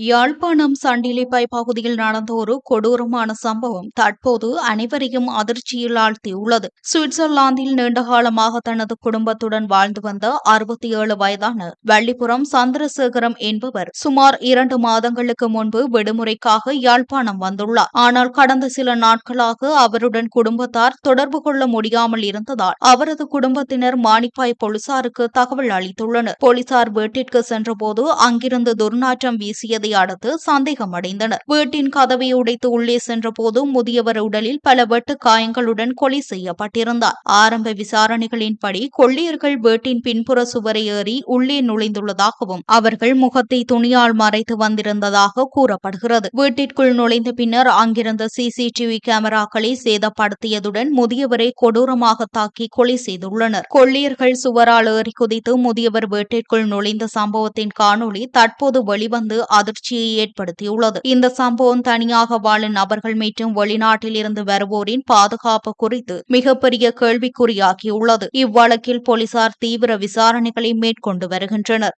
யாழ்ப்பாணம் சண்டிலிப்பை பகுதியில் நடந்த ஒரு கொடூரமான சம்பவம் தற்போது அனைவரையும் அதிர்ச்சியில் ஆழ்த்தியுள்ளது. சுவிட்சர்லாந்தில் நீண்டகாலமாக தனது குடும்பத்துடன் வாழ்ந்து வந்த 67 வயதான வள்ளிபுரம் சந்திரசேகரம் என்பவர் சுமார் 2 மாதங்களுக்கு முன்பு விடுமுறைக்காக யாழ்ப்பாணம் வந்துள்ளார். ஆனால் கடந்த சில நாட்களாக அவருடன் குடும்பத்தார் தொடர்பு கொள்ள முடியாமல் இருந்ததால் அவரது குடும்பத்தினர் மானிப்பாய் போலீசாருக்கு தகவல் அளித்துள்ளனர். போலீசார் வீட்டிற்கு சென்றபோது அங்கிருந்து துர்நாற்றம் வீசியதை அடுத்து சந்தேகமடைந்தனர். வீட்டின் கதவை உடைத்து உள்ளே சென்றபோது முதியவர் உடலில் பல வெட்டு காயங்களுடன் கொலை செய்யப்பட்டிருந்தார். ஆரம்ப விசாரணைகளின்படி கொள்ளையர்கள் வீட்டின் பின்புற சுவரை ஏறி உள்ளே நுழைந்துள்ளதாகவும் அவர்கள் முகத்தை துணியால் மறைத்து வந்திருந்ததாக கூறப்படுகிறது. வீட்டிற்குள் நுழைந்த பின்னர் அங்கிருந்த சிசிடிவி கேமராக்களை சேதப்படுத்தியதுடன் முதியவரை கொடூரமாக தாக்கி கொலை செய்துள்ளனர். கொள்ளையர்கள் சுவரால் ஏறி குதித்து முதியவர் வீட்டிற்குள் நுழைந்த சம்பவத்தின் காணொலி தற்போது வெளிவந்து அதிர்ச்சியை ஏற்படுத்தியுள்ளது. இந்த சம்பவம் தனியாக வாழும் நபர்கள் மற்றும் வெளிநாட்டில் இருந்து வருவோரின் பாதுகாப்பு குறித்து மிகப்பெரிய கேள்விக்குறியாகியுள்ளது. இவ்வழக்கில் போலீசார் தீவிர விசாரணைகளை மேற்கொண்டு வருகின்றனர்.